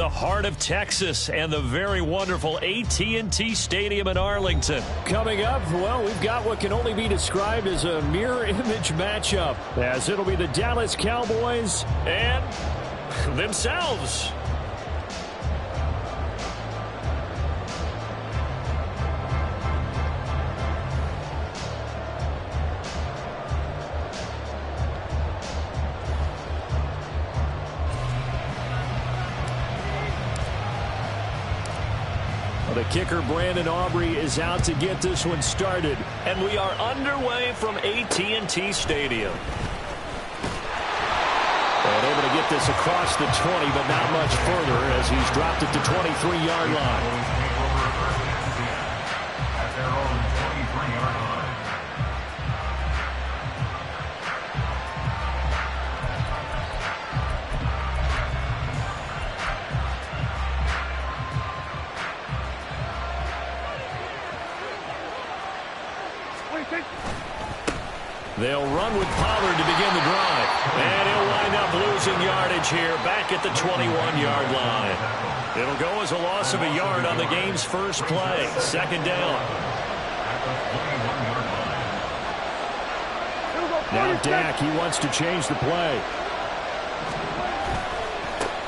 The heart of Texas and the very wonderful AT&T Stadium in Arlington. Coming up, well, we've got what can only be described as a mirror image matchup, as it'll be the Dallas Cowboys and themselves. The kicker, Brandon Aubrey, is out to get this one started. And we are underway from AT&T Stadium. And able to get this across the 20, but not much further as he's dropped it to 23-yard line. They'll run with Pollard to begin the drive. And he'll wind up losing yardage here back at the 21-yard line. It'll go as a loss of a yard on the game's first play. Second down. Now Dak, he wants to change the play.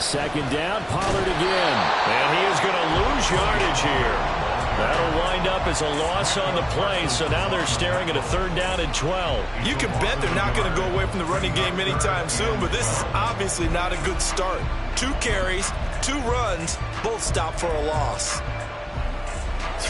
Second down, Pollard again. And he is going to lose yardage here. That'll wind up as a loss on the play, so now they're staring at a third down and 12. You can bet they're not going to go away from the running game anytime soon, but this is obviously not a good start. 2 carries, 2 runs, both stopped for a loss.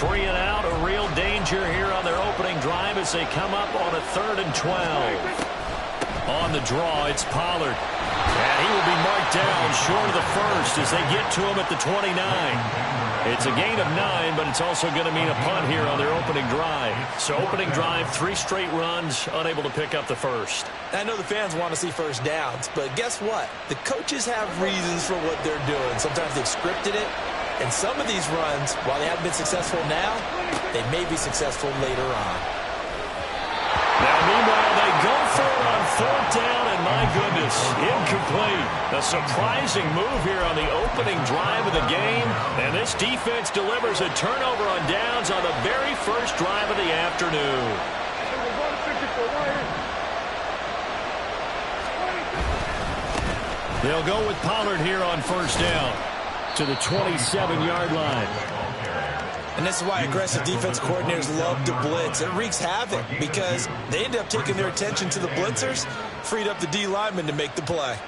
3 and out, a real danger here on their opening drive as they come up on a third and 12. On the draw, it's Pollard. And he will be marked down short of the first as they get to him at the 29. It's a gain of 9, but it's also going to mean a punt here on their opening drive. So opening drive, 3 straight runs, unable to pick up the first. I know the fans want to see first downs, but guess what? The coaches have reasons for what they're doing. Sometimes they've scripted it, and some of these runs, while they haven't been successful now, they may be successful later on. Now, meanwhile, they go for it on fourth down, and my goodness, incomplete. A surprising move here on the opening drive of the game, and this defense delivers a turnover on downs on the very first drive of the afternoon. They'll go with Pollard here on first down to the 27-yard line. And this is why aggressive defense coordinators love to blitz. It wreaks havoc because they end up taking their attention to the blitzers, freed up the D lineman to make the play.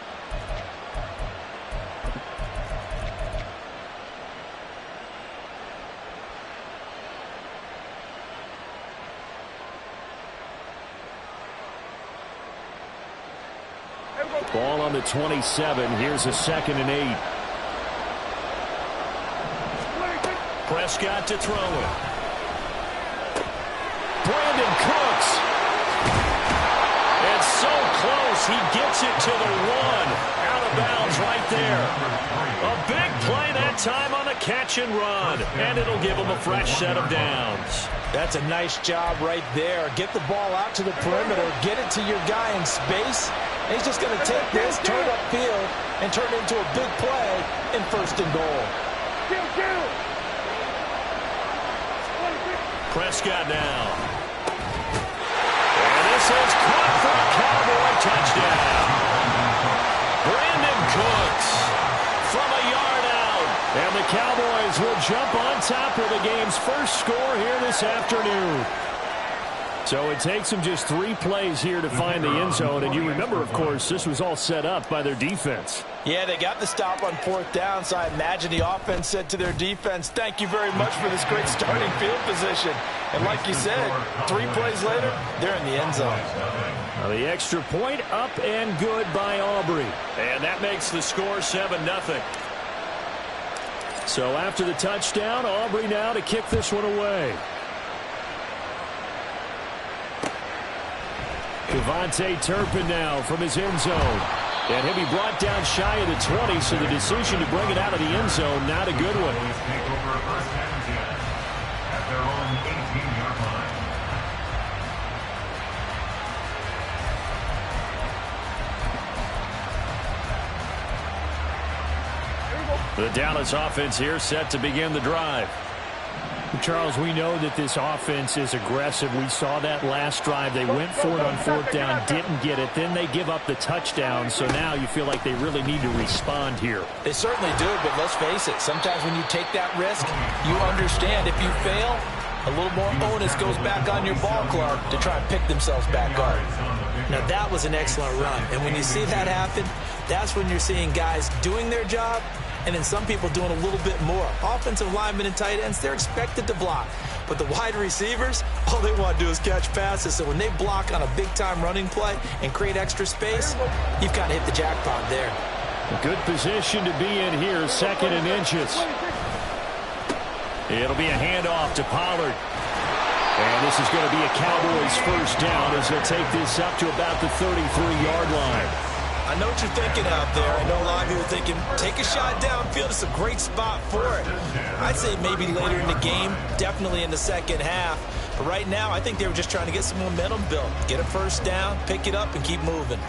Ball on the 27. Here's a 2nd and 8. Prescott to throw it. Brandon Cooks. It's so close. He gets it to the 1. Out of bounds right there. A big play that time on the catch and run. And it'll give him a fresh set of downs. That's a nice job right there. Get the ball out to the perimeter. Get it to your guy in space. And he's just going to take this, turn it upfield, and turn it into a big play in 1st and goal. Prescott now. And this is caught for a Cowboy touchdown. Brandon Cooks from a yard out. And the Cowboys will jump on top of the game's first score here this afternoon. So it takes them just 3 plays here to find the end zone. And you remember, of course, this was all set up by their defense. Yeah, they got the stop on 4th down, so I imagine the offense said to their defense, thank you very much for this great starting field position. And like you said, 3 plays later, they're in the end zone. Now the extra point up and good by Aubrey. And that makes the score 7-0. So after the touchdown, Aubrey now to kick this one away. Devontae Turpin now from his end zone. And he'll be brought down shy of the 20, so the decision to bring it out of the end zone, not a good one. The Dallas offense here set to begin the drive. Charles, we know that this offense is aggressive. We saw that last drive. They went for it on fourth down, didn't get it. Then they give up the touchdown. So now you feel like they really need to respond here. They certainly do, but let's face it. Sometimes when you take that risk, you understand if you fail, a little more onus goes back on your ball club to try and pick themselves back up. Now, that was an excellent run. And when you see that happen, that's when you're seeing guys doing their job and then some people doing a little bit more. Offensive linemen and tight ends, they're expected to block. But the wide receivers, all they want to do is catch passes. So when they block on a big-time running play and create extra space, you've kind of hit the jackpot there. A good position to be in here, 2nd and inches. It'll be a handoff to Pollard. And this is going to be a Cowboys first down as they'll take this up to about the 33-yard line. I know what you're thinking out there. I know a lot of you are thinking, take a shot downfield. It's a great spot for it. I'd say maybe later in the game, definitely in the second half. But right now, I think they were just trying to get some momentum built. Get a first down, pick it up, and keep moving.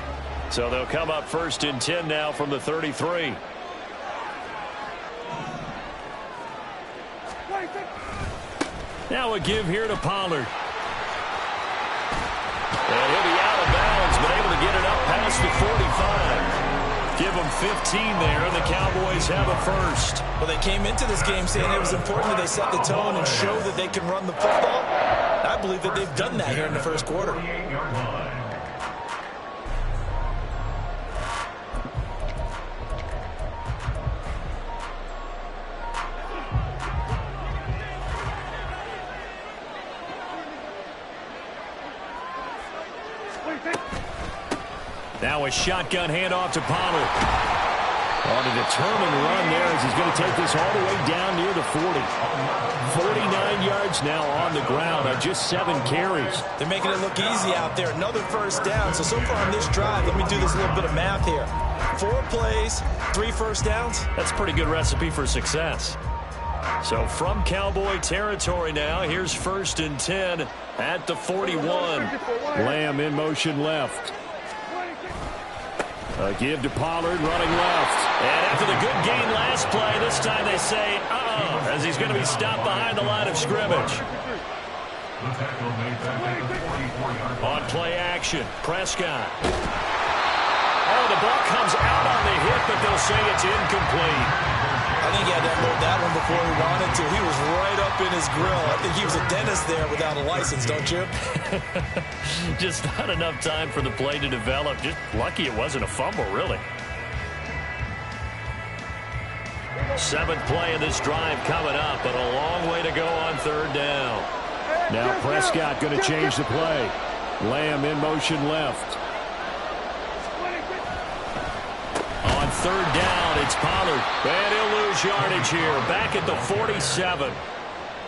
So they'll come up 1st and 10 now from the 33. Now a give here to Pollard. And he'll be out of bounds, but able to get it up past the 45. Give them 15 there, and the Cowboys have a first. Well, they came into this game saying it was important that they set the tone and show that they can run the football. I believe that they've done that here in the first quarter. Now a shotgun handoff to Pollard. On a determined run there as he's going to take this all the way down near the 40. 49 yards now on the ground on just 7 carries. They're making it look easy out there. Another first down. So far on this drive, let me do this little bit of math here. 4 plays, 3 first downs. That's a pretty good recipe for success. So from Cowboy territory now, here's 1st and 10 at the 41. Lamb in motion left. A give to Pollard, running left. And after the good gain last play, this time they say, as he's going to be stopped behind the line of scrimmage. On play action, Prescott. Oh, the ball comes out on the hit, but they'll say it's incomplete. I think he had to unload that one before he wanted to. He was right up in his grill. I think he was a dentist there without a license, don't you? Just not enough time for the play to develop. Just lucky it wasn't a fumble, really. 7th play of this drive coming up, but a long way to go on 3rd down. Now Prescott going to change the play. Lamb in motion left. On 3rd down, it's Pollard. And he'll lose yardage here. Back at the 47.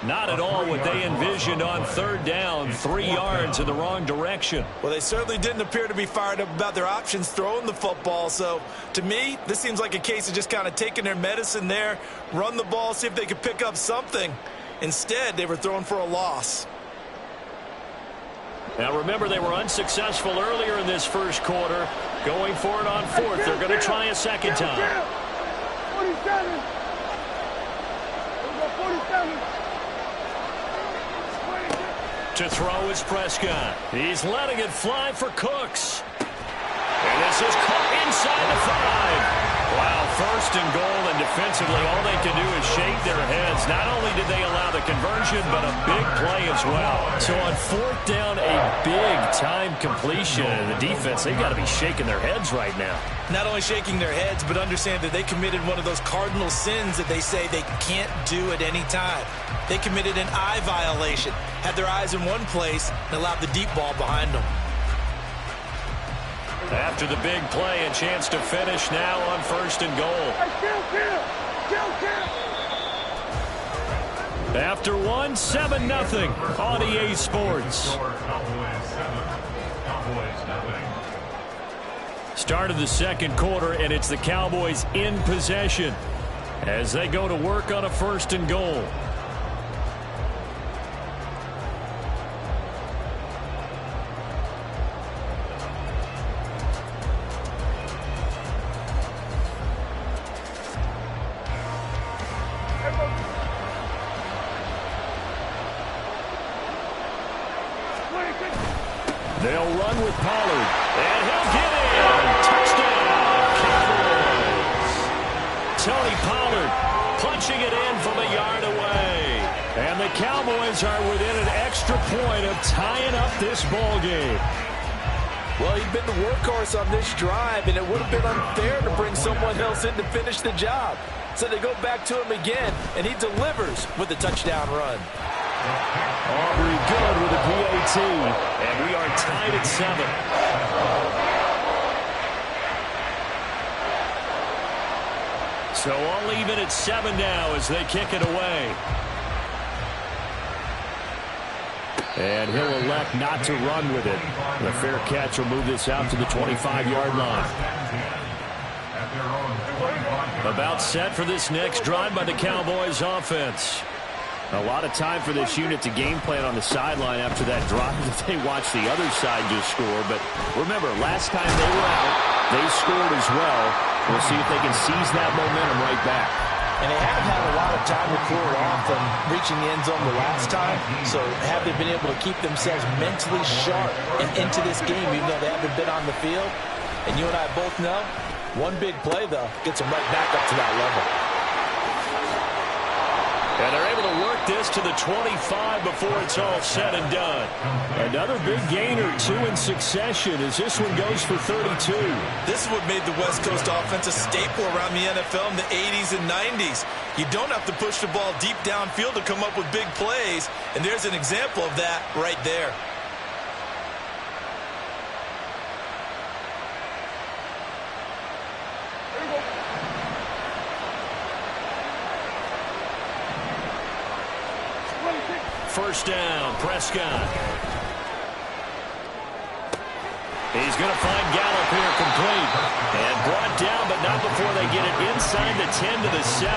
Not at all what they envisioned on 3rd down. 3 yards in the wrong direction. Well, they certainly didn't appear to be fired up about their options throwing the football. So, to me, this seems like a case of just kind of taking their medicine there, run the ball, see if they could pick up something. Instead, they were throwing for a loss. Now, remember, they were unsuccessful earlier in this first quarter. Going for it on 4th. They're going to try a second time. 47. To throw is Prescott. He's letting it fly for Cooks. And this is caught inside the 5. Wow, 1st and goal, and defensively all they can do is shake their heads. Not only did they allow the conversion, but a big play as well. So on 4th down, a big-time completion. And the defense, they've got to be shaking their heads right now. Not only shaking their heads, but understand that they committed one of those cardinal sins that they say they can't do at any time. They committed an eye violation, had their eyes in one place, and allowed the deep ball behind them. After the big play, a chance to finish now on 1st and goal. After 1, 7-0 on EA Sports. Start of the second quarter, and it's the Cowboys in possession as they go to work on a 1st and goal. They'll run with Pollard. And he'll get in. Touchdown, Cowboys. Tony Pollard punching it in from a yard away. And the Cowboys are within an extra point of tying up this ball game. Well, he'd been the workhorse on this drive, and it would have been unfair to bring someone else in to finish the job. So they go back to him again, and he delivers with a touchdown run. Aubrey good with a PAT, and we are tied at 7. So all even at 7 now as they kick it away. And he'll elect not to run with it. The fair catch will move this out to the 25-yard line. About set for this next drive by the Cowboys offense. A lot of time for this unit to game plan on the sideline after that drive that they watched the other side just score. But remember, last time they were out, they scored as well. We'll see if they can seize that momentum right back. And they haven't had a lot of time to cool off from reaching the end zone the last time. So have they been able to keep themselves mentally sharp and into this game, even though they haven't been on the field? And you and I both know, one big play, though, gets them right back up to that level. And they're able to work this to the 25 before it's all said and done. Another big gain or 2 in succession as this one goes for 32. This is what made the West Coast offense a staple around the NFL in the 80s and 90s. You don't have to push the ball deep downfield to come up with big plays, and there's an example of that right there. First down, Prescott. He's going to find Gallup here complete. And brought down, but not before they get it inside the 10 to the 7.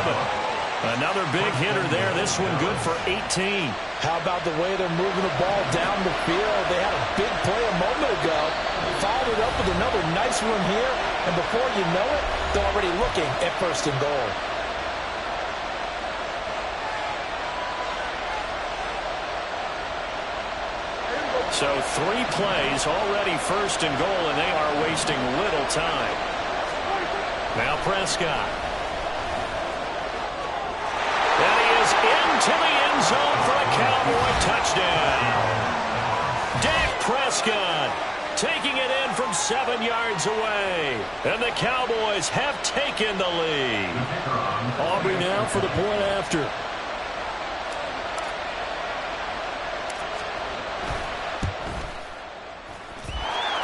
Another big hitter there. This one good for 18. How about the way they're moving the ball down the field? They had a big play a moment ago. Followed it up with another nice one here. And before you know it, they're already looking at first and goal. So 3 plays, already first and goal, and they are wasting little time. Now Prescott. And he is into the end zone for a Cowboy touchdown. Dak Prescott taking it in from 7 yards away. And the Cowboys have taken the lead. Aubrey now for the point after.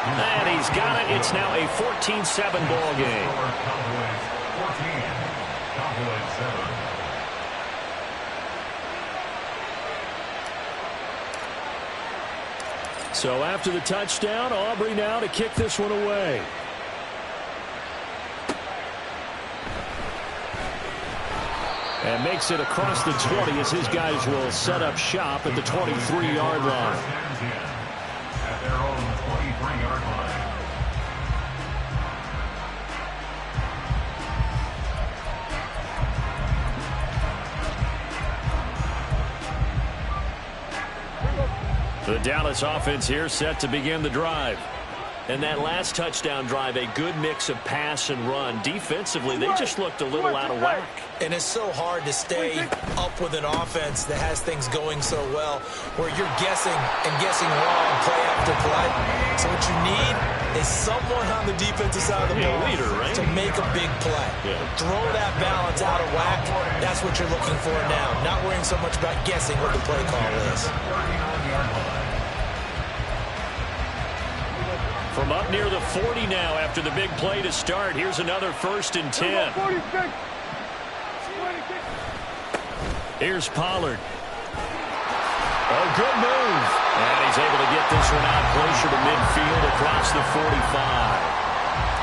And he's got it. It's now a 14-7 ball game. So after the touchdown, Aubrey now to kick this one away. And makes it across the 20 as his guys will set up shop at the 23-yard line. At their own 23-yard line. The Dallas offense here set to begin the drive. And that last touchdown drive, a good mix of pass and run. Defensively, they just looked a little out of whack. And it's so hard to stay up with an offense that has things going so well, where you're guessing and guessing wrong play after play. So what you need is someone on the defensive side of the ball leader, right? to make a big play. Yeah. Throw that balance out of whack. That's what you're looking for now. Not worrying so much about guessing what the play call is. From up near the 40 now after the big play to start. Here's another 1st and 10. Here's Pollard. Oh, good move. And he's able to get this one out closer to midfield across the 45.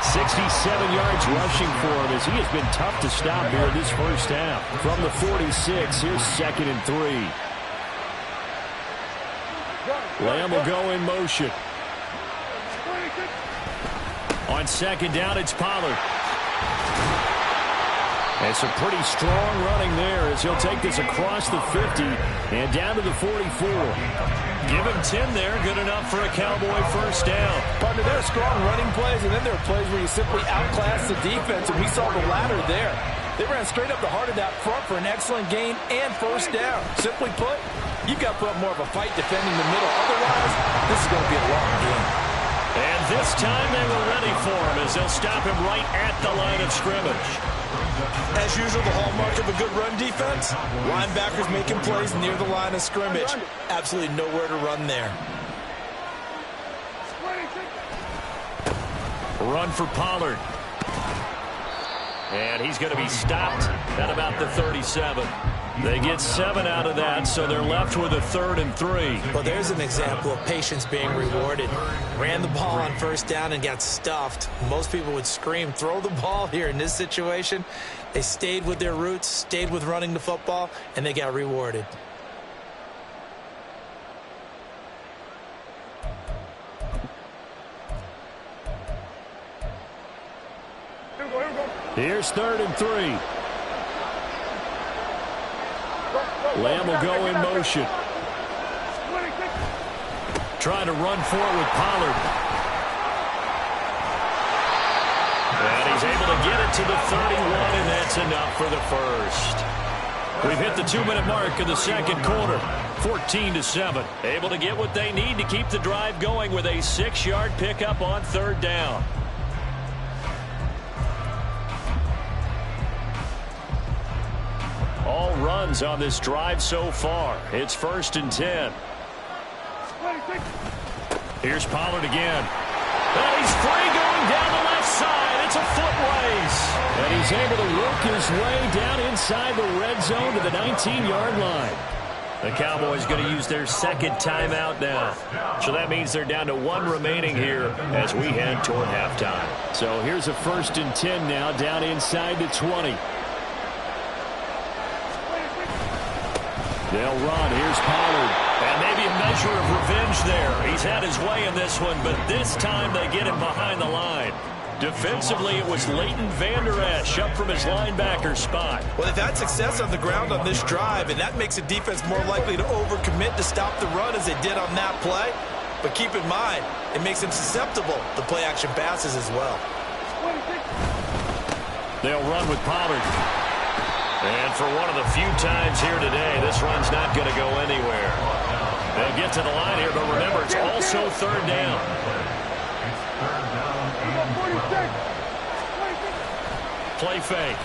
67 yards rushing for him as he has been tough to stop here this first half. From the 46, here's 2nd and 3. Lamb will go in motion. On 2nd down, it's Pollard. And some pretty strong running there as he'll take this across the 50 and down to the 44. Give him 10 there. Good enough for a Cowboy first down. Partner, there are strong running plays, and then there are plays where you simply outclass the defense, and we saw the latter there. They ran straight up the heart of that front for an excellent gain and first down. Simply put, you've got to put up more of a fight defending the middle. Otherwise, this is going to be a long game. And this time they were ready for him as they'll stop him right at the line of scrimmage. As usual, the hallmark of a good run defense, linebackers making plays near the line of scrimmage. Absolutely nowhere to run there. Run for Pollard. And he's going to be stopped at about the 37. They get 7 out of that, so they're left with a 3rd and 3. Well, there's an example of patience being rewarded. Ran the ball on first down and got stuffed. Most people would scream, throw the ball here. In this situation, they stayed with their roots, stayed with running the football, and they got rewarded. Here's 3rd and 3. Lamb will go in motion. Trying to run for it with Pollard. And he's able to get it to the 31, and that's enough for the first. We've hit the 2-minute mark of the second quarter. 14-7. Able to get what they need to keep the drive going with a 6-yard pickup on 3rd down. All runs on this drive so far. It's 1st and 10. Here's Pollard again. And he's free going down the left side. It's a foot race. And he's able to work his way down inside the red zone to the 19-yard line. The Cowboys going to use their 2nd timeout now. So that means they're down to 1 remaining here as we head toward halftime. So here's a 1st and 10 now down inside the 20. They'll run. Here's Pollard. And maybe a measure of revenge there. He's had his way in this one, but this time they get him behind the line. Defensively, it was Leighton Vander Esch up from his linebacker spot. Well, they've had success on the ground on this drive, and that makes a defense more likely to overcommit to stop the run as they did on that play. But keep in mind, it makes them susceptible to play-action passes as well. They'll run with Pollard. And for one of the few times here today, this run's not going to go anywhere. They'll get to the line here, but remember, it's also 3rd down. Play fake.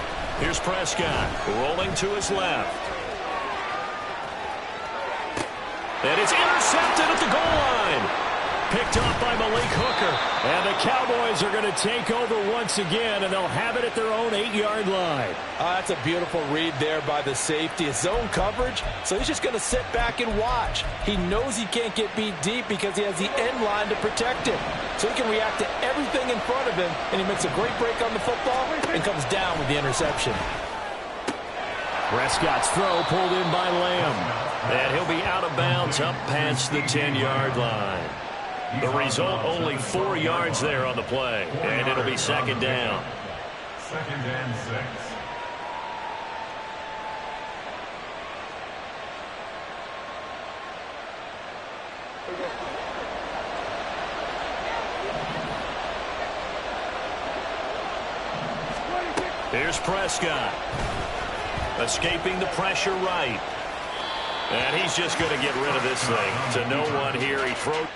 Here's Prescott rolling to his left. And it's intercepted at the goal line. Picked off by Malik Hooker. And the Cowboys are going to take over once again, and they'll have it at their own 8-yard line. That's a beautiful read there by the safety. It's zone coverage, so he's just going to sit back and watch. He knows he can't get beat deep because he has the end line to protect him. So he can react to everything in front of him, and he makes a great break on the football and comes down with the interception. Prescott's throw pulled in by Lamb. And he'll be out of bounds up past the 10-yard line. The result, only 4 yards there on the play, and it'll be 2nd down. 2nd and 6. Here's Prescott. Escaping the pressure right. And he's just going to get rid of this thing to no one here. He throws.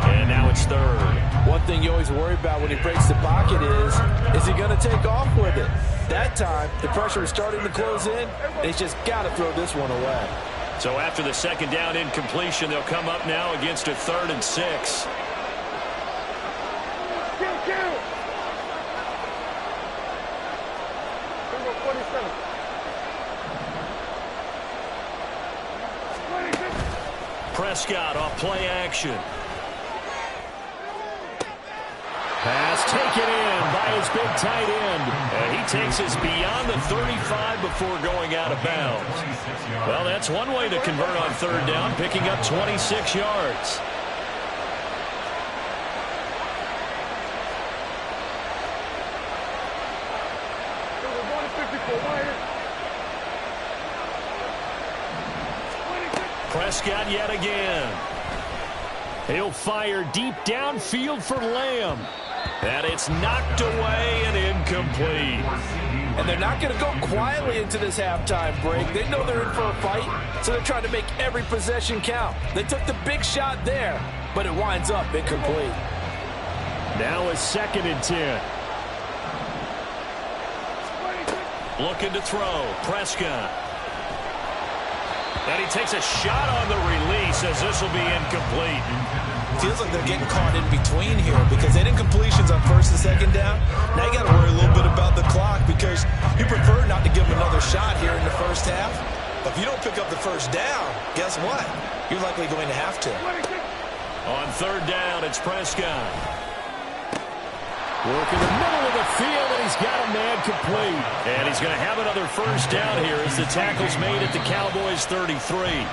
And now it's 3rd. One thing you always worry about when he breaks the pocket is he going to take off with it? That time, the pressure is starting to close in, and he's just got to throw this one away. So after the 2nd down incompletion, they'll come up now against a 3rd and 6. Prescott off play action. Pass taken in by his big tight end. And he takes us beyond the 35 before going out of bounds. Well, that's one way to convert on third down, picking up 26 yards. Prescott yet again. He'll fire deep downfield for Lamb. And it's knocked away and incomplete. And they're not going to go quietly into this halftime break. They know they're in for a fight, so they're trying to make every possession count. They took the big shot there, but it winds up incomplete. Now a 2nd and 10. Looking to throw. Prescott. And he takes a shot on the release as this will be incomplete. Feels like they're getting caught in between here because they didn't completions on 1st and 2nd down. Now you got to worry a little bit about the clock because you prefer not to give them another shot here in the first half. But if you don't pick up the 1st down, guess what? You're likely going to have to. On 3rd down, it's Prescott. Work in the middle of the field, and he's got a man complete. And he's going to have another 1st down here as the tackle's made at the Cowboys' 33.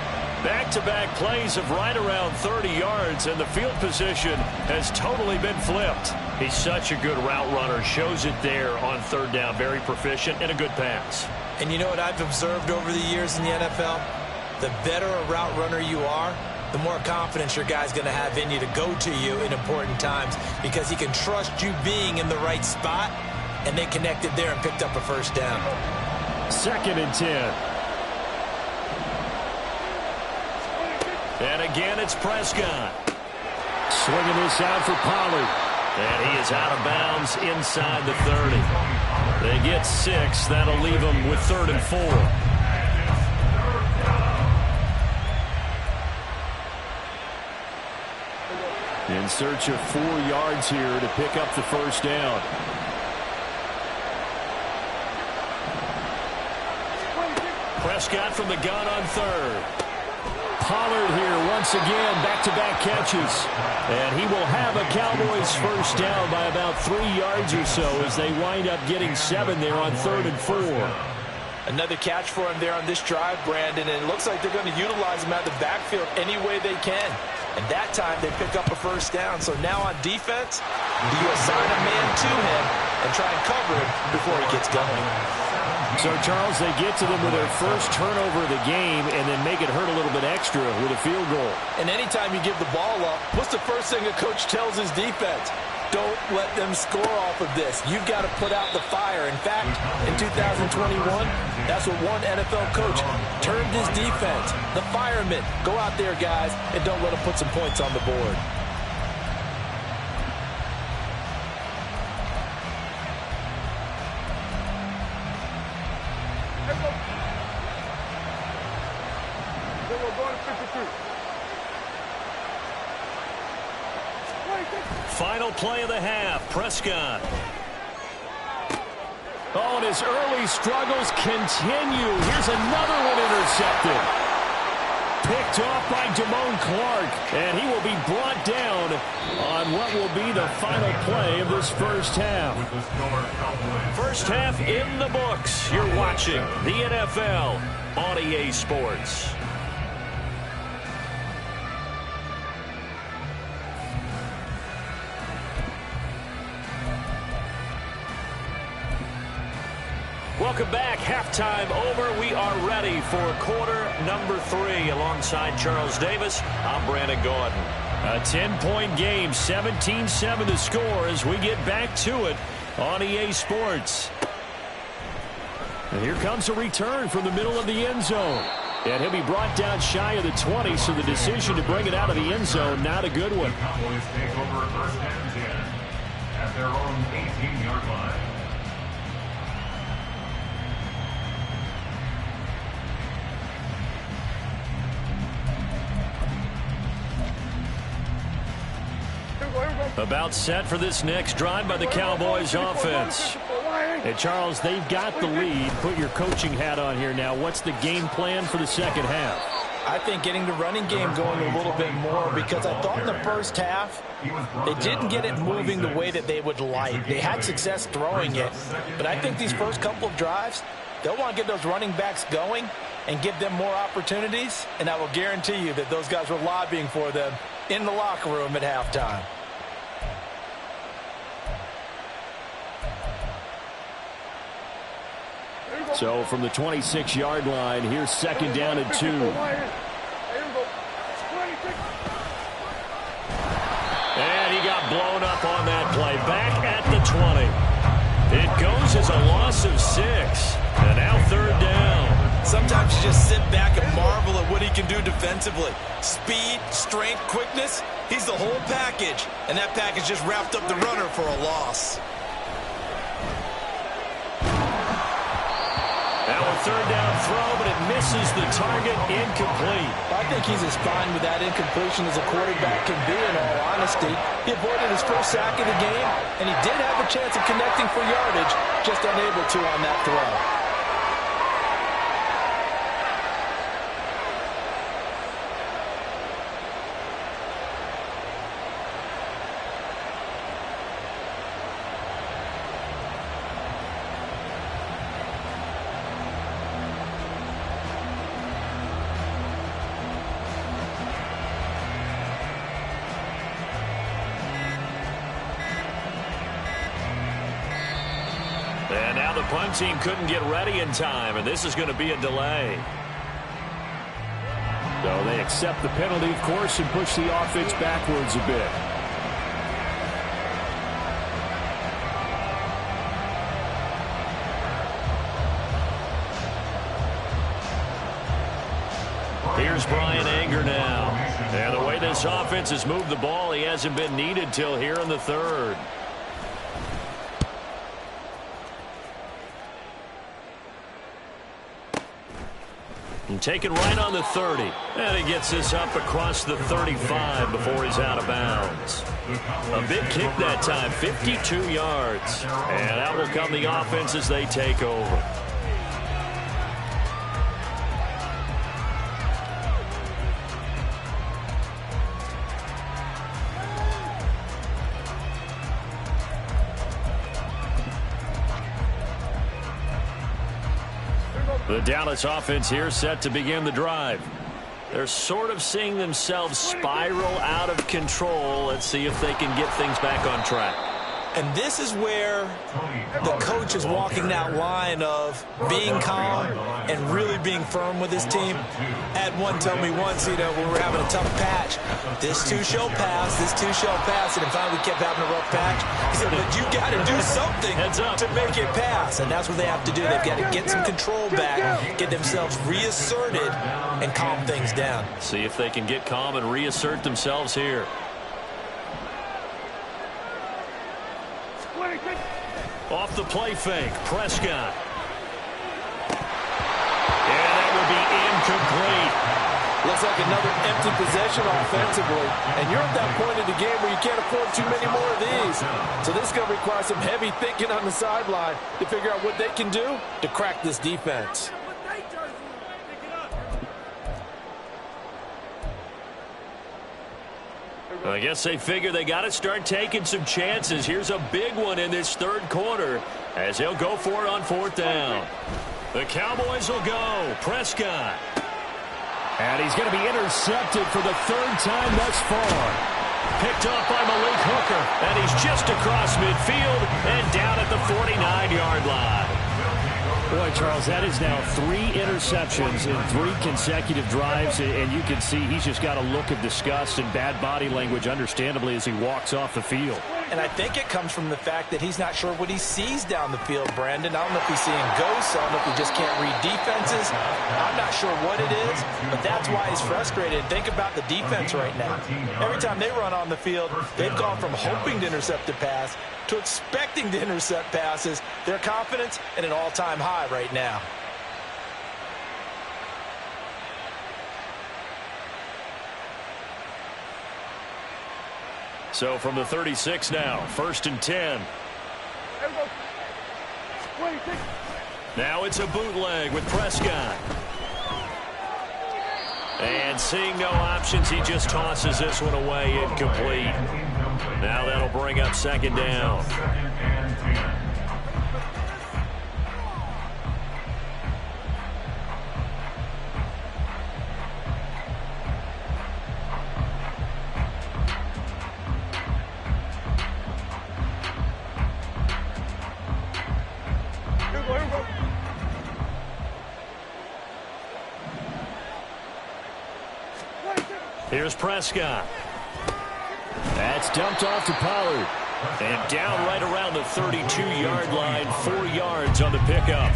Back-to-back plays of right around 30 yards, and the field position has totally been flipped. He's such a good route runner. Shows it there on 3rd down. Very proficient and a good pass. And you know what I've observed over the years in the NFL? The better a route runner you are, the more confidence your guy's going to have in you to go to you in important times because he can trust you being in the right spot, and they connected there and picked up a 1st down. 2nd and 10. And again, it's Prescott. Swinging this out for Pollard. And he is out of bounds inside the 30. They get 6. That'll leave them with 3rd and 4. In search of 4 yards here to pick up the 1st down. Prescott from the gun on 3rd. Pollard here once again, back-to-back catches. And he will have a Cowboys 1st down by about 3 yards or so as they wind up getting 7 there on 3rd and 4. Another catch for him there on this drive, Brandon, and it looks like they're going to utilize him out of the backfield any way they can. And that time they pick up a 1st down. So now on defense, do you assign a man to him and try and cover him before he gets going? So, Charles, they get to them with their 1st turnover of the game and then make it hurt a little bit extra with a field goal. And anytime you give the ball up, what's the first thing a coach tells his defense? Don't let them score off of this. You've got to put out the fire. In fact, in 2021, that's what one NFL coach termed his defense. The firemen. Go out there, guys, and don't let them put some points on the board. Final play of the half, Prescott. Oh, and his early struggles continue. Here's another one intercepted. Picked off by Damone Clark, and he will be brought down on what will be the final play of this 1st half. 1st half in the books. You're watching the NFL on EA Sports. Welcome back. Halftime over. We are ready for quarter number 3. Alongside Charles Davis, I'm Brandon Gordon. A 10-point game, 17-7 the score as we get back to it on EA Sports. And here comes a return from the middle of the end zone. And he'll be brought down shy of the 20, so the decision to bring it out of the end zone, not a good one. Cowboys take over 1st and 10 at their own 18-yard line. About set for this next drive by the Cowboys offense. Hey, Charles, they've got the lead. Put your coaching hat on here now. What's the game plan for the 2nd half? I think getting the running game going a little bit more, because I thought in the first half they didn't get it moving the way that they would like. They had success throwing it, but I think these first couple of drives, they'll want to get those running backs going and give them more opportunities, and I will guarantee you that those guys were lobbying for them in the locker room at halftime. So from the 26-yard line, here's second down and 2. And he got blown up on that play. Back at the 20. It goes as a loss of 6. And now third down. Sometimes you just sit back and marvel at what he can do defensively. Speed, strength, quickness. He's the whole package. And that package just wrapped up the runner for a loss. Now a third down throw, but it misses the target. Incomplete. I think he's as fine with that incompletion as a quarterback can be, in all honesty. He avoided his first sack of the game, and he did have a chance of connecting for yardage, just unable to on that throw. And now the punt team couldn't get ready in time, and this is going to be a delay. So they accept the penalty, of course, and push the offense backwards a bit. Here's Brian Anger now. And the way this offense has moved the ball, he hasn't been needed till here in the third. And taken right on the 30. And he gets this up across the 35 before he's out of bounds. A big kick that time, 52 yards. And out will come the offense as they take over. The Dallas offense here set to begin the drive. They're sort of seeing themselves spiral out of control. Let's see if they can get things back on track. And this is where the coach is walking that line of being calm and really being firm with his team. Had one tell me once, when we were having a tough patch, this too shall pass, this too shall pass, and finally we kept having a rough patch. He said, but you got to do something to make it pass, and that's what they have to do. They've got to get some control back, get themselves reasserted, and calm things down. See if they can get calm and reassert themselves here. Off the play fake, Prescott. And that will be incomplete. Looks like another empty possession offensively. And you're at that point in the game where you can't afford too many more of these. So this is going to require some heavy thinking on the sideline to figure out what they can do to crack this defense. I guess they figure they got to start taking some chances. Here's a big one in this third quarter as he'll go for it on fourth down. The Cowboys will go. Prescott. And he's going to be intercepted for the third time thus far. Picked off by Malik Hooker. And he's just across midfield and down at the 49-yard line. Boy, Charles, that is now 3 interceptions in 3 consecutive drives, and you can see he's just got a look of disgust and bad body language, understandably, as he walks off the field. And I think it comes from the fact that he's not sure what he sees down the field, Brandon. I don't know if he's seeing ghosts. I don't know if he just can't read defenses. I'm not sure what it is, but that's why he's frustrated. Think about the defense right now. Every time they run on the field, they've gone from hoping to intercept a pass to expecting to intercept passes. Their confidence at an all-time high right now. So from the 36 now, 1st and 10. Now it's a bootleg with Prescott. And seeing no options, he just tosses this one away incomplete. Now that'll bring up second down. Here's Prescott. That's dumped off to Pollard. And down right around the 32-yard line, 4 yards on the pickup.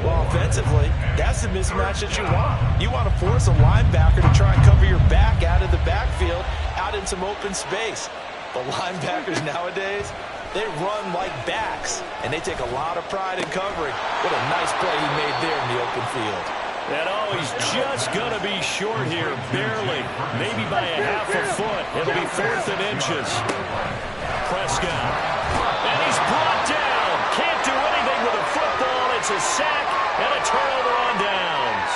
Well, offensively, that's the mismatch that you want. You want to force a linebacker to try and cover your back out of the backfield, out in some open space. The linebackers nowadays, they run like backs, and they take a lot of pride in covering. What a nice play he made there in the open field. And he's just going to be short here, barely, maybe by a half a foot. It'll be 4th and inches. Prescott. And he's brought down. Can't do anything with a football. It's a sack and a turnover on downs.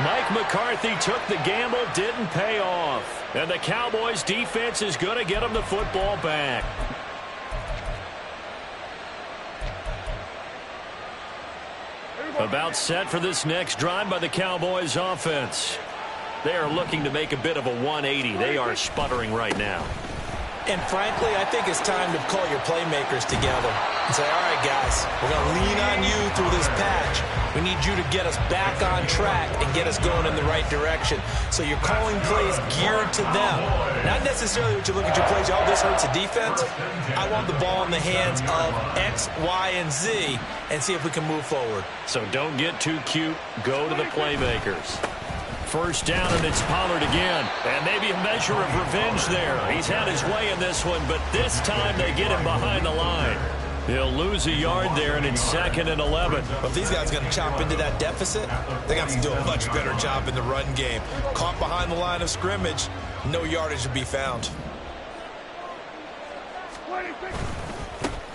Mike McCarthy took the gamble, didn't pay off. And the Cowboys defense is going to get him the football back. About set for this next drive by the Cowboys offense. They are looking to make a bit of a 180. They are sputtering right now. And frankly, I think it's time to call your playmakers together and say, all right, guys, we're going to lean on you through this patch. We need you to get us back on track and get us going in the right direction. So you're calling plays geared to them. Not necessarily what you look at your plays, oh, this hurts the defense. I want the ball in the hands of X, Y, and Z and see if we can move forward. So don't get too cute. Go to the playmakers. First down, and it's Pollard again. And maybe a measure of revenge there. He's had his way in this one, but this time they get him behind the line. He'll lose a yard there, and it's 2nd and 11. But if these guys are going to chop into that deficit, they got to do a much better job in the run game. Caught behind the line of scrimmage, no yardage to be found.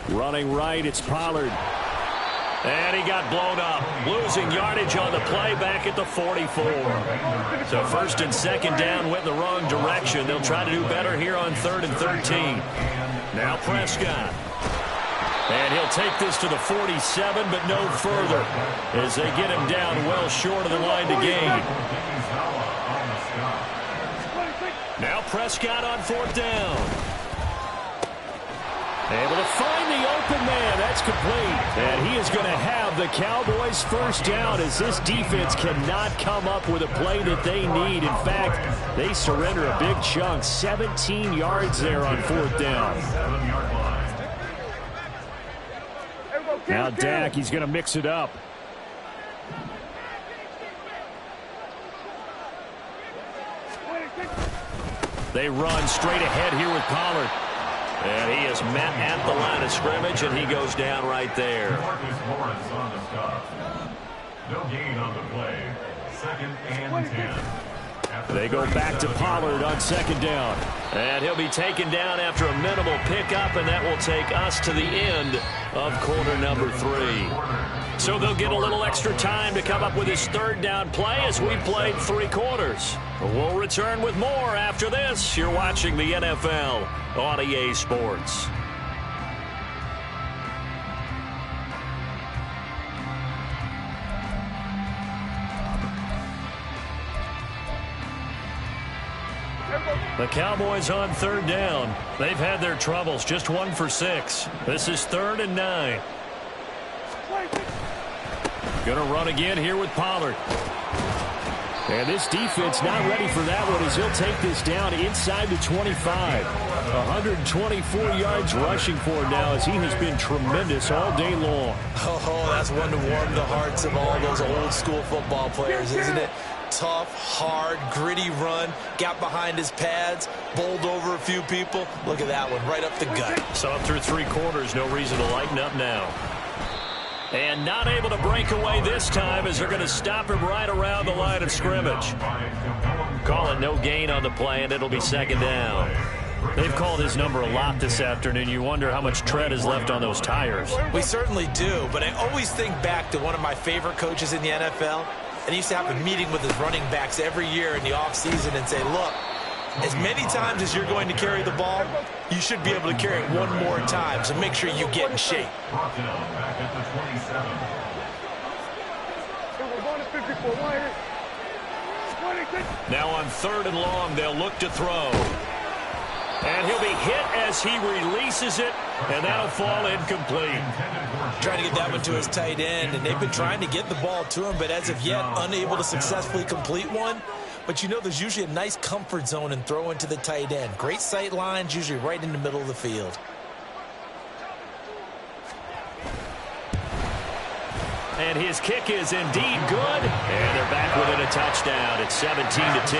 Running right, it's Pollard. And he got blown up. Losing yardage on the play back at the 44. So 1st and 2nd down went in the wrong direction. They'll try to do better here on 3rd and 13. Now Prescott. And he'll take this to the 47, but no further as they get him down well short of the line to gain. Now Prescott on 4th down. Able to find the open man. That's complete. And he is going to have the Cowboys first down as this defense cannot come up with a play that they need. In fact, they surrender a big chunk. 17 yards there on 4th down. Now Dak, he's going to mix it up. They run straight ahead here with Pollard. And he is met at the line of scrimmage, and he goes down right there. No gain on the play. 2nd and 10. They go back to Pollard on 2nd down. And he'll be taken down after a minimal pickup, and that will take us to the end of quarter number 3. So they'll get a little extra time to come up with his 3rd down play as we played 3 quarters. We'll return with more after this. You're watching the NFL on EA Sports. The Cowboys on 3rd down. They've had their troubles, just 1 for 6. This is 3rd and 9. Going to run again here with Pollard. And this defense not ready for that one as he'll take this down inside the 25. 124 yards rushing for him now as he has been tremendous all day long. Oh, that's one to warm the hearts of all those old school football players, isn't it? Tough, hard, gritty run. Got behind his pads, bowled over a few people. Look at that one, right up the gut. So up through 3 quarters, no reason to lighten up now. And not able to break away this time as they're going to stop him right around the line of scrimmage. Calling no gain on the play, and it'll be 2nd down. They've called his number a lot this afternoon. You wonder how much tread is left on those tires. We certainly do, but I always think back to one of my favorite coaches in the NFL, and he used to have a meeting with his running backs every year in the offseason and say, look, as many times as you're going to carry the ball, you should be able to carry it one more time, so make sure you get in shape. Brought down back at the 27. Now on 3rd and long, they'll look to throw. And he'll be hit as he releases it, and that'll fall incomplete. Trying to get that one to his tight end, and they've been trying to get the ball to him, but as of yet, unable to successfully complete one. But you know there's usually a nice comfort zone in throwing to the tight end. Great sight lines, usually right in the middle of the field. And his kick is indeed good. And they're back within a touchdown. It's 17-10.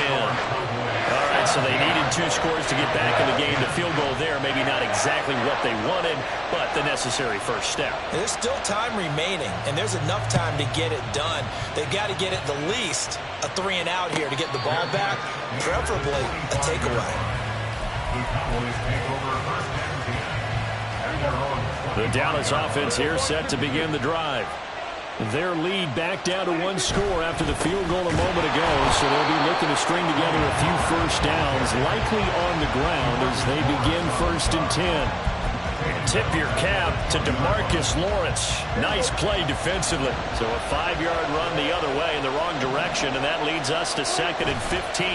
All right, so they needed 2 scores to get back in the game. The field goal there, maybe not exactly what they wanted, but the necessary first step. There's still time remaining, and there's enough time to get it done. They've got to get at the least a 3-and-out here to get the ball back, preferably a takeaway. The Dallas offense here set to begin the drive. Their lead back down to 1 score after the field goal a moment ago, so they'll be looking to string together a few first downs, likely on the ground as they begin 1st and 10. Tip your cap to DeMarcus Lawrence. Nice play defensively. So a 5-yard run the other way in the wrong direction, and that leads us to 2nd and 15.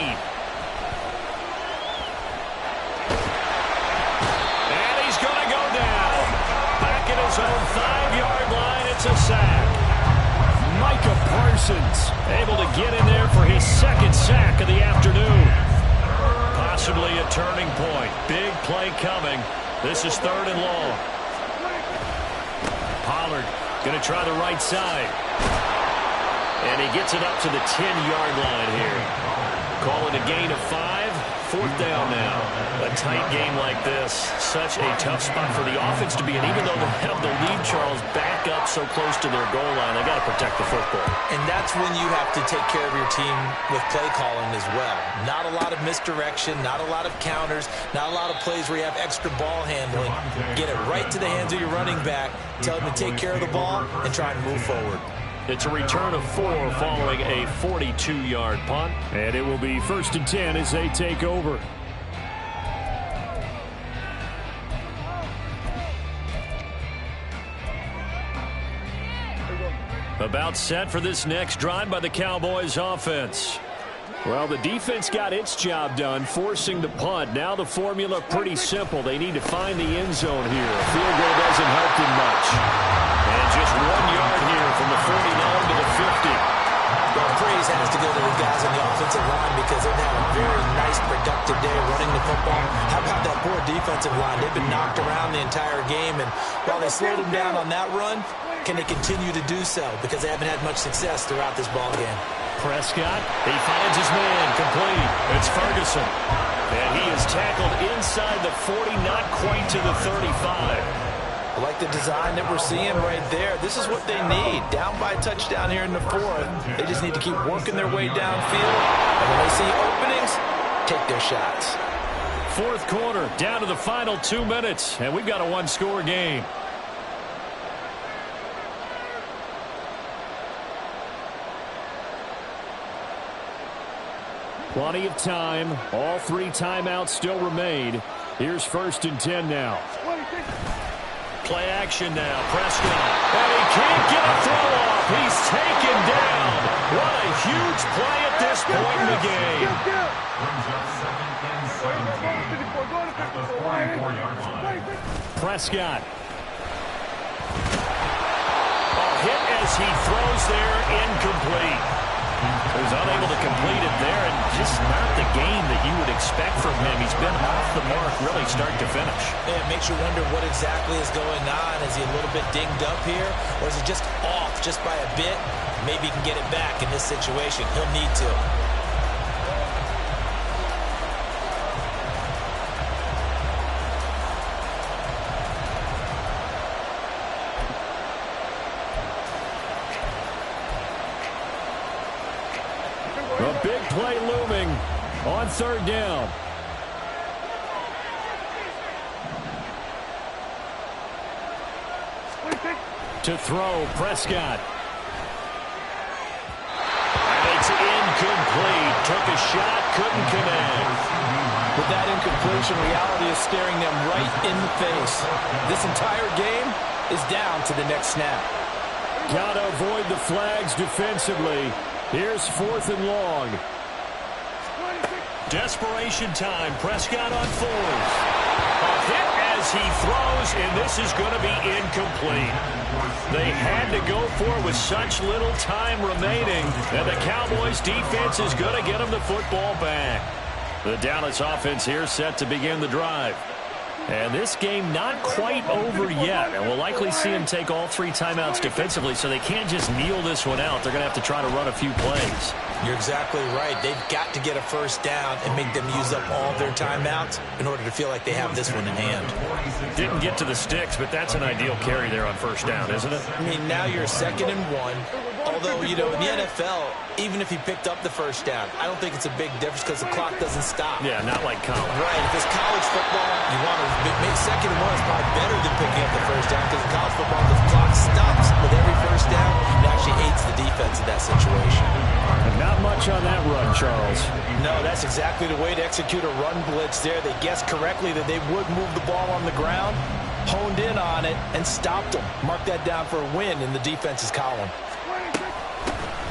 And he's going to go down. Back at his own 5-yard line, it's a sack. Micah Parsons able to get in there for his 2nd sack of the afternoon. Possibly a turning point. Big play coming. This is 3rd and long. Pollard going to try the right side. And he gets it up to the 10-yard line here. Calling a gain of 5. 4th down now. A tight game like this, such a tough spot for the offense to be in. Even though they have the lead, Charles, back up so close to their goal line, they got to protect the football. And that's when you have to take care of your team with play calling as well. Not a lot of misdirection, not a lot of counters, not a lot of plays where you have extra ball handling. Get it right to the hands of your running back, tell him to take care of the ball, and try and move forward. It's a return of 4 following a 42-yard punt. And it will be 1st and 10 as they take over. About set for this next drive by the Cowboys offense. Well, the defense got its job done, forcing the punt. Now the formula pretty simple. They need to find the end zone here. A field goal doesn't help them much. And just 1 yard here from the 49 to the 50. Well, praise has to go to the guys on the offensive line because they've had a very nice, productive day running the football. How about that poor defensive line? They've been knocked around the entire game, and while they slowed them down on that run, can they continue to do so? Because they haven't had much success throughout this ball game. Prescott, he finds his man, complete. It's Ferguson. And he is tackled inside the 40, not quite to the 35. I like the design that we're seeing right there. This is what they need. Down by a touchdown here in the 4th. They just need to keep working their way downfield. And when they see openings, take their shots. 4th quarter, down to the final 2 minutes. And we've got a 1-score game. Plenty of time. All 3 timeouts still remain. Here's 1st and 10 now. Play action now. Prescott. And he can't get a throw off. He's taken down. What a huge play at this point in the game. Brings up 2nd and 17 at the 44-yard line. Prescott. A hit as he throws there, incomplete. He was unable to complete it there, and just not the game that you would expect from him. He's been off the mark really start to finish. Yeah, it makes you wonder what exactly is going on. Is he a little bit dinged up here, or is he just off just by a bit? Maybe he can get it back in this situation. He'll need to. A big play looming on 3rd down. To throw, Prescott. incomplete. Took a shot, couldn't connect. With that incompletion, reality is staring them right in the face. This entire game is down to the next snap. Got to avoid the flags defensively. Here's 4th and long. Desperation time. Prescott on 4th. A hit as he throws, and this is going to be incomplete. They had to go for it with such little time remaining, and the Cowboys defense is going to get them the football back. The Dallas offense here set to begin the drive. And this game not quite over yet. And we'll likely see them take all 3 timeouts defensively, so they can't just kneel this one out. They're going to have to try to run a few plays. You're exactly right. They've got to get a first down and make them use up all their timeouts in order to feel like they have this one in hand. Didn't get to the sticks, but that's an ideal carry there on first down, isn't it? I mean, now you're 2nd and 1. Although, you know, in the NFL, even if he picked up the first down, I don't think it's a big difference because the clock doesn't stop. Yeah, not like college. Right. If it's college football, you want to make 2nd and 1 is probably better than picking up the first down because in college football, the clock stops with every first down. It actually aids the defense in that situation. Not much on that run, Charles. No, that's exactly the way to execute a run blitz there. They guessed correctly that they would move the ball on the ground, honed in on it, and stopped them. Mark that down for a win in the defense's column.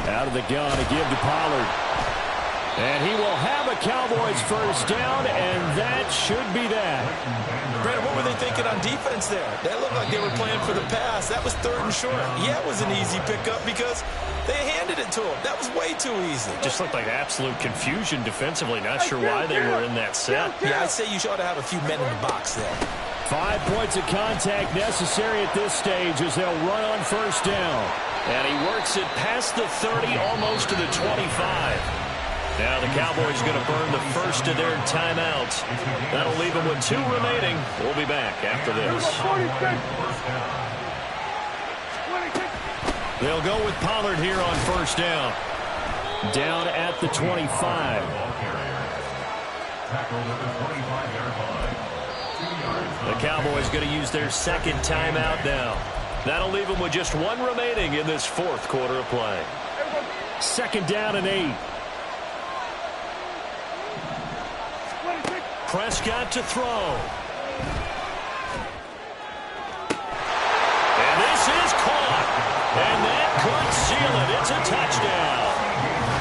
Out of the gun to give to Pollard. And he will have a Cowboys first down, and that should be that. Brandon, what were they thinking on defense there? That looked like they were playing for the pass. That was 3rd and short. Yeah, it was an easy pickup because they handed it to him. That was way too easy. Just looked like absolute confusion defensively. Not sure why they were in that set. Yeah, I'd say you ought to have a few men in the box there. 5 points of contact necessary at this stage as they'll run on first down. And he works it past the 30, almost to the 25. Now the Cowboys going to burn the first of their timeouts. That'll leave them with 2 remaining. We'll be back after this. They'll go with Pollard here on first down. Down at the 25. The Cowboys going to use their 2nd timeout now. That'll leave them with just 1 remaining in this 4th quarter of play. 2nd down and 8. Prescott to throw. And this is caught. And that could seal it. It's a touchdown.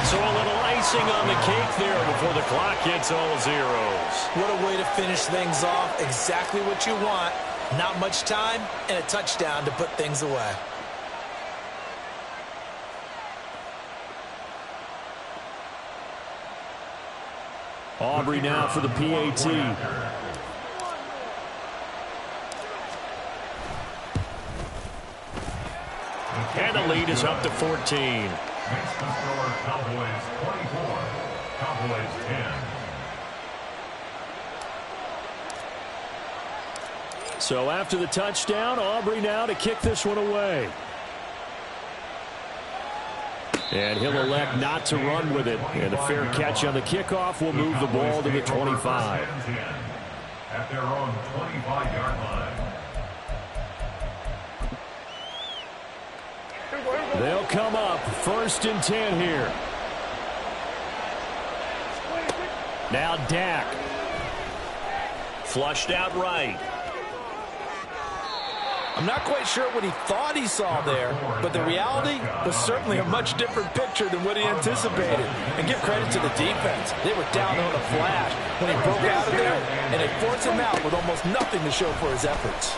So a little icing on the cake there before the clock hits all zeros. What a way to finish things off. Exactly what you want. Not much time and a touchdown to put things away. Aubrey now for the PAT. And the lead is up to 14. Makes the score Cowboys 24, Cowboys 10. So after the touchdown, Aubrey now to kick this one away. And he'll elect not to run with it. And a fair catch on the kickoff will move the ball to the 25. At their own 25-yard line. They'll come up 1st and 10 here. Now Dak. Flushed out right. I'm not quite sure what he thought he saw there, but the reality was certainly a much different picture than what he anticipated. And give credit to the defense. They were down on a flash when he broke out of there, and they forced him out with almost nothing to show for his efforts.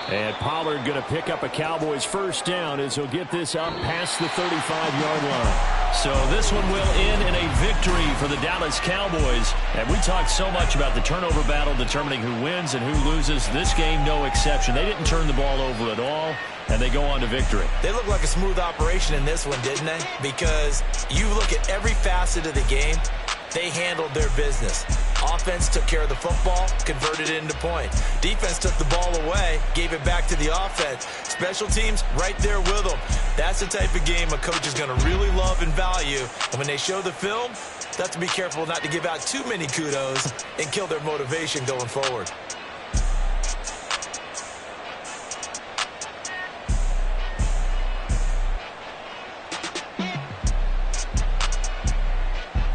And Pollard going to pick up a Cowboys first down as he'll get this up past the 35-yard line. So this one will end in a victory for the Dallas Cowboys. And we talked so much about the turnover battle determining who wins and who loses. This game, no exception. They didn't turn the ball over at all, and they go on to victory. They look like a smooth operation in this one, didn't they? Because you look at every facet of the game, they handled their business. Offense took care of the football, converted it into points. Defense took the ball away, gave it back to the offense. Special teams right there with them. That's the type of game a coach is going to really love and value. And when they show the film, they have to be careful not to give out too many kudos and kill their motivation going forward.